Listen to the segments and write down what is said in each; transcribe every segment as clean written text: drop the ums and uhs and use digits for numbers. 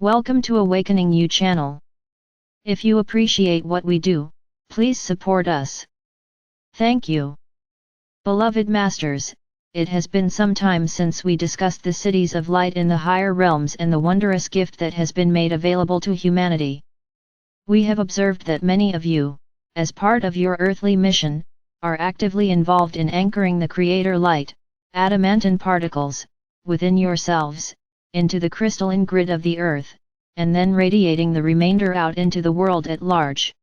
Welcome to AwakeningYOU channel. If you appreciate what we do, please support us. Thank you. Beloved Masters, it has been some time since we discussed the cities of light in the higher realms and the wondrous gift that has been made available to humanity. We have observed that many of you, as part of your earthly mission, are actively involved in anchoring the Creator light, adamantine particles, within yourselves, into the crystalline grid of the earth, and then radiating the remainder out into the world at large.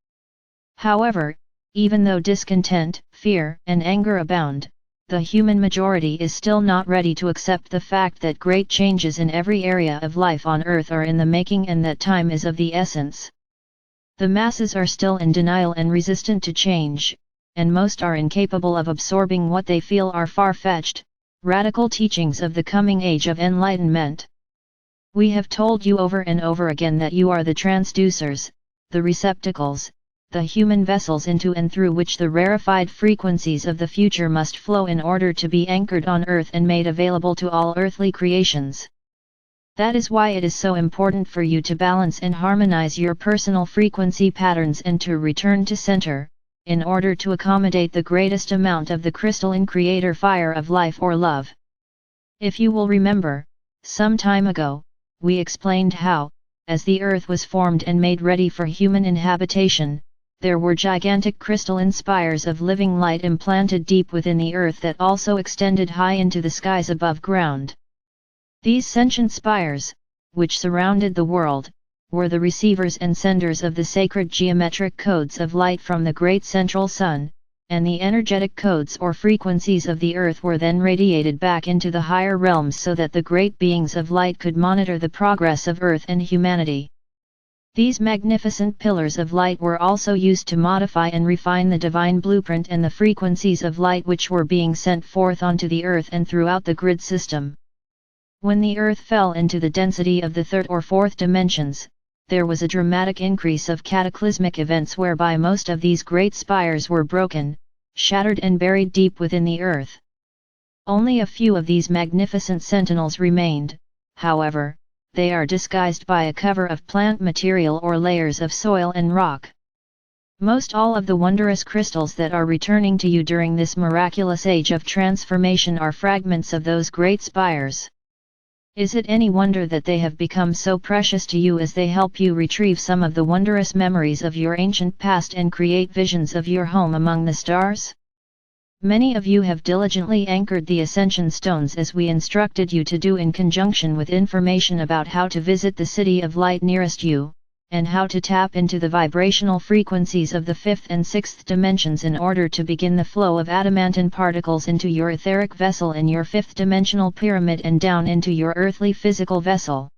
However, even though discontent, fear, and anger abound, the human majority is still not ready to accept the fact that great changes in every area of life on earth are in the making and that time is of the essence. The masses are still in denial and resistant to change, and most are incapable of absorbing what they feel are far-fetched, radical teachings of the coming age of enlightenment. We have told you over and over again that you are the transducers, the receptacles, the human vessels into and through which the rarefied frequencies of the future must flow in order to be anchored on earth and made available to all earthly creations. That is why it is so important for you to balance and harmonize your personal frequency patterns and to return to center, in order to accommodate the greatest amount of the crystalline creator fire of life or love. If you will remember, some time ago, we explained how, as the earth was formed and made ready for human inhabitation, there were gigantic crystalline spires of living light implanted deep within the earth that also extended high into the skies above ground. These sentient spires, which surrounded the world, were the receivers and senders of the sacred geometric codes of light from the great central sun, and the energetic codes or frequencies of the earth were then radiated back into the higher realms so that the great beings of light could monitor the progress of earth and humanity. These magnificent pillars of light were also used to modify and refine the divine blueprint and the frequencies of light which were being sent forth onto the earth and throughout the grid system. When the earth fell into the density of the third or fourth dimensions, there was a dramatic increase of cataclysmic events whereby most of these great spires were broken, shattered and buried deep within the earth. Only a few of these magnificent sentinels remained, however. They are disguised by a cover of plant material or layers of soil and rock. Most all of the wondrous crystals that are returning to you during this miraculous age of transformation are fragments of those great spires. Is it any wonder that they have become so precious to you as they help you retrieve some of the wondrous memories of your ancient past and create visions of your home among the stars? Many of you have diligently anchored the ascension stones as we instructed you to do in conjunction with information about how to visit the city of light nearest you, and how to tap into the vibrational frequencies of the fifth and sixth dimensions in order to begin the flow of adamantine particles into your etheric vessel in your fifth dimensional pyramid and down into your earthly physical vessel.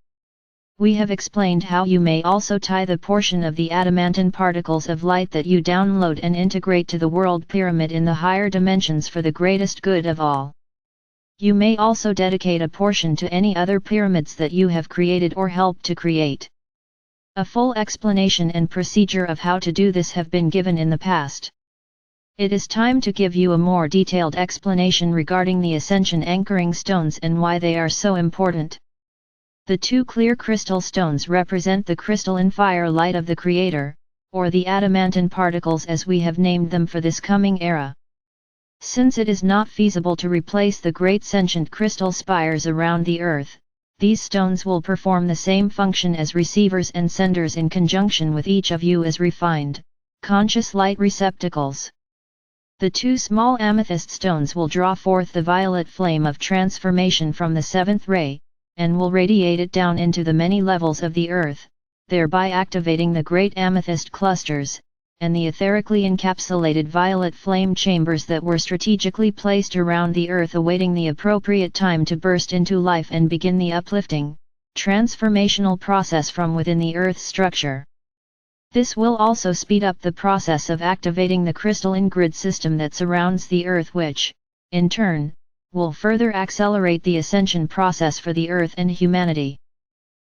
We have explained how you may also tie the portion of the adamantine particles of light that you download and integrate to the world pyramid in the higher dimensions for the greatest good of all. You may also dedicate a portion to any other pyramids that you have created or helped to create. A full explanation and procedure of how to do this have been given in the past. It is time to give you a more detailed explanation regarding the ascension anchoring stones and why they are so important. The two clear crystal stones represent the crystalline fire light of the Creator, or the adamantine particles as we have named them for this coming era. Since it is not feasible to replace the great sentient crystal spires around the earth, these stones will perform the same function as receivers and senders in conjunction with each of you as refined, conscious light receptacles. The two small amethyst stones will draw forth the violet flame of transformation from the seventh ray, and will radiate it down into the many levels of the earth, thereby activating the great amethyst clusters, and the etherically encapsulated violet flame chambers that were strategically placed around the earth awaiting the appropriate time to burst into life and begin the uplifting, transformational process from within the earth's structure. This will also speed up the process of activating the crystalline grid system that surrounds the earth which, in turn, will further accelerate the ascension process for the earth and humanity.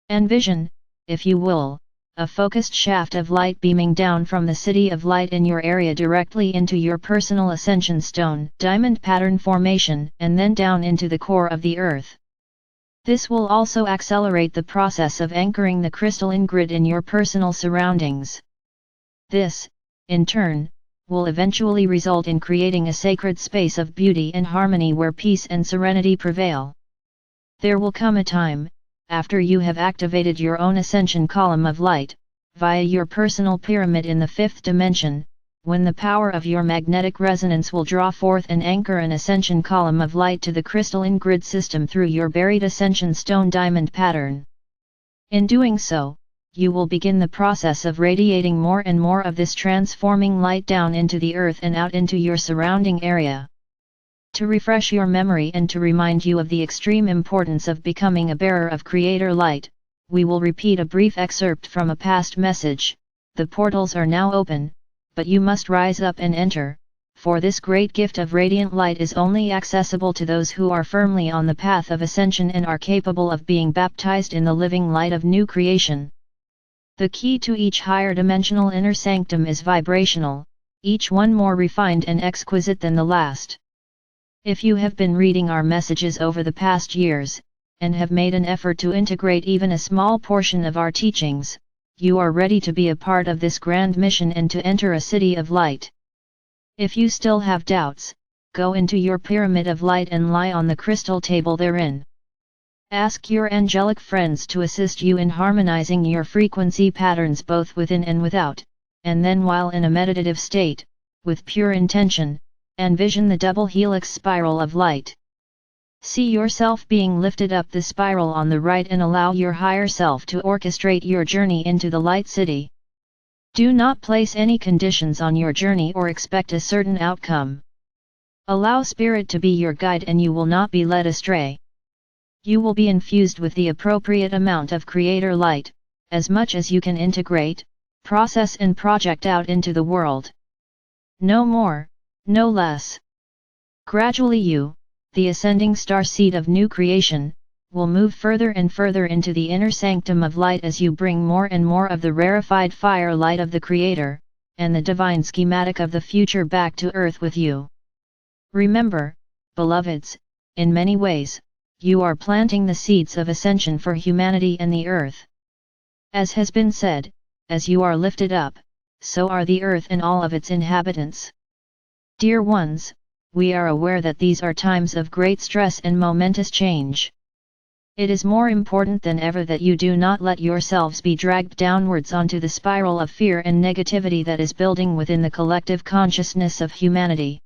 Envision, if you will, a focused shaft of light beaming down from the city of light in your area directly into your personal ascension stone diamond pattern formation and then down into the core of the earth. This will also accelerate the process of anchoring the crystalline grid in your personal surroundings. This, in turn, will eventually result in creating a sacred space of beauty and harmony where peace and serenity prevail. There will come a time, after you have activated your own ascension column of light, via your personal pyramid in the fifth dimension, when the power of your magnetic resonance will draw forth and anchor an ascension column of light to the crystalline grid system through your buried ascension stone diamond pattern. In doing so, you will begin the process of radiating more and more of this transforming light down into the earth and out into your surrounding area. To refresh your memory and to remind you of the extreme importance of becoming a bearer of Creator Light, we will repeat a brief excerpt from a past message. The portals are now open, but you must rise up and enter, for this great gift of radiant light is only accessible to those who are firmly on the path of ascension and are capable of being baptized in the living light of new creation. The key to each higher dimensional inner sanctum is vibrational, each one more refined and exquisite than the last. If you have been reading our messages over the past years, and have made an effort to integrate even a small portion of our teachings, you are ready to be a part of this grand mission and to enter a city of light. If you still have doubts, go into your pyramid of light and lie on the crystal table therein. Ask your angelic friends to assist you in harmonizing your frequency patterns both within and without, and then while in a meditative state, with pure intention, envision the double helix spiral of light. See yourself being lifted up the spiral on the right and allow your higher self to orchestrate your journey into the light city. Do not place any conditions on your journey or expect a certain outcome. Allow Spirit to be your guide and you will not be led astray. You will be infused with the appropriate amount of Creator Light, as much as you can integrate, process and project out into the world. No more, no less. Gradually you, the ascending star seed of new creation, will move further and further into the inner sanctum of light as you bring more and more of the rarefied fire light of the Creator, and the divine schematic of the future back to earth with you. Remember, beloveds, in many ways, you are planting the seeds of ascension for humanity and the earth. As has been said, as you are lifted up, so are the earth and all of its inhabitants. Dear ones, we are aware that these are times of great stress and momentous change. It is more important than ever that you do not let yourselves be dragged downwards onto the spiral of fear and negativity that is building within the collective consciousness of humanity.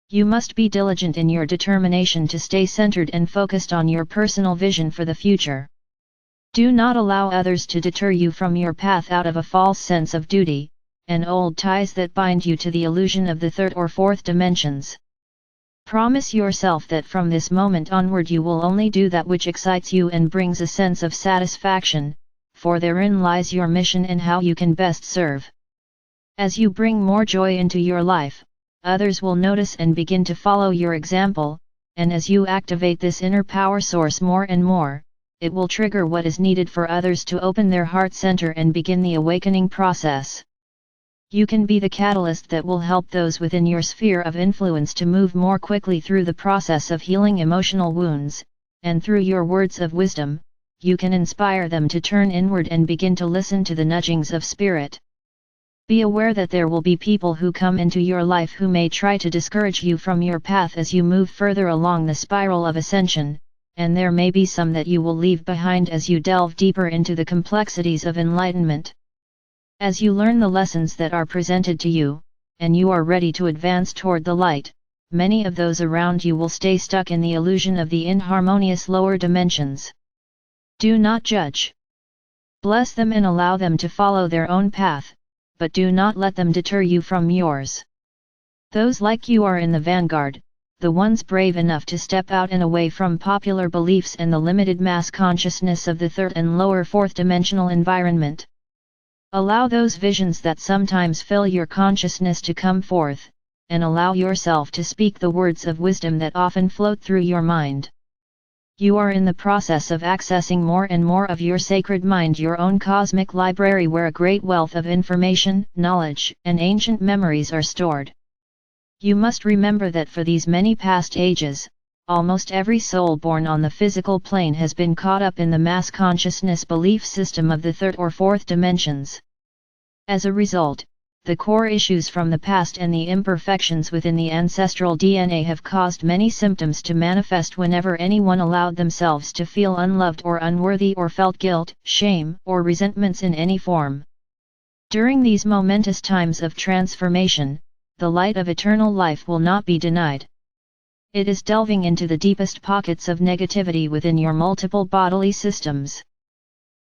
You must be diligent in your determination to stay centered and focused on your personal vision for the future. Do not allow others to deter you from your path out of a false sense of duty, and old ties that bind you to the illusion of the third or fourth dimensions. Promise yourself that from this moment onward you will only do that which excites you and brings a sense of satisfaction, for therein lies your mission and how you can best serve. As you bring more joy into your life, others will notice and begin to follow your example, and as you activate this inner power source more and more, it will trigger what is needed for others to open their heart center and begin the awakening process. You can be the catalyst that will help those within your sphere of influence to move more quickly through the process of healing emotional wounds, and through your words of wisdom, you can inspire them to turn inward and begin to listen to the nudgings of Spirit. Be aware that there will be people who come into your life who may try to discourage you from your path as you move further along the spiral of ascension, and there may be some that you will leave behind as you delve deeper into the complexities of enlightenment. As you learn the lessons that are presented to you, and you are ready to advance toward the light, many of those around you will stay stuck in the illusion of the inharmonious lower dimensions. Do not judge. Bless them and allow them to follow their own path, but do not let them deter you from yours. Those like you are in the vanguard, the ones brave enough to step out and away from popular beliefs and the limited mass consciousness of the third and lower fourth dimensional environment. Allow those visions that sometimes fill your consciousness to come forth, and allow yourself to speak the words of wisdom that often float through your mind. You are in the process of accessing more and more of your sacred mind, your own cosmic library where a great wealth of information, knowledge, and ancient memories are stored. You must remember that for these many past ages, almost every soul born on the physical plane has been caught up in the mass consciousness belief system of the third or fourth dimensions. As a result, the core issues from the past and the imperfections within the ancestral DNA have caused many symptoms to manifest whenever anyone allowed themselves to feel unloved or unworthy or felt guilt, shame, or resentments in any form. During these momentous times of transformation, the light of eternal life will not be denied. It is delving into the deepest pockets of negativity within your multiple bodily systems.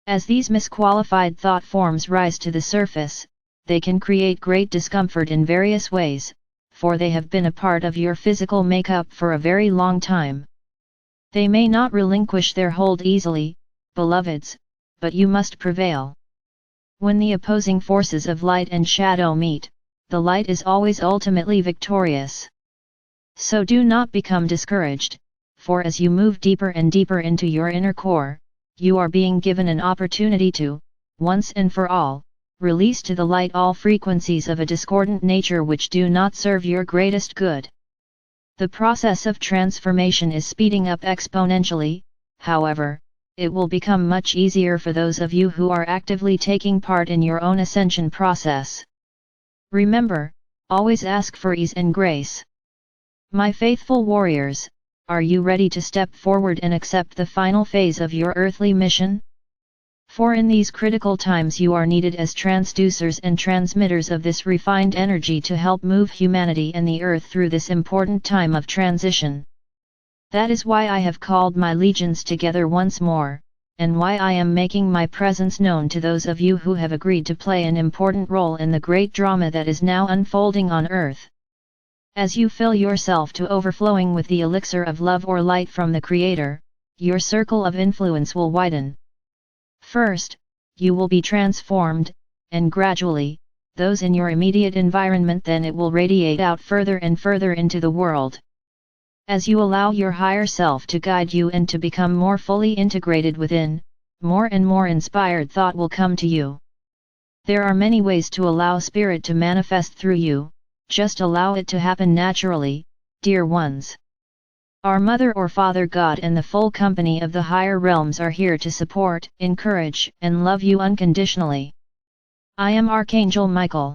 As these misqualified thought forms rise to the surface, they can create great discomfort in various ways, for they have been a part of your physical makeup for a very long time. They may not relinquish their hold easily, beloveds, but you must prevail. When the opposing forces of light and shadow meet, the light is always ultimately victorious. So do not become discouraged, for as you move deeper and deeper into your inner core, you are being given an opportunity to, once and for all, release to the light all frequencies of a discordant nature which do not serve your greatest good. The process of transformation is speeding up exponentially, however, it will become much easier for those of you who are actively taking part in your own ascension process. Remember, always ask for ease and grace. My faithful warriors, are you ready to step forward and accept the final phase of your earthly mission? For in these critical times you are needed as transducers and transmitters of this refined energy to help move humanity and the earth through this important time of transition. That is why I have called my legions together once more, and why I am making my presence known to those of you who have agreed to play an important role in the great drama that is now unfolding on earth. As you fill yourself to overflowing with the elixir of love or light from the Creator, your circle of influence will widen. First, you will be transformed, and gradually, those in your immediate environment, then it will radiate out further and further into the world. As you allow your higher self to guide you and to become more fully integrated within, more and more inspired thought will come to you. There are many ways to allow Spirit to manifest through you, just allow it to happen naturally, dear ones. Our Mother or Father God and the full company of the higher realms are here to support, encourage, and love you unconditionally. I am Archangel Michael.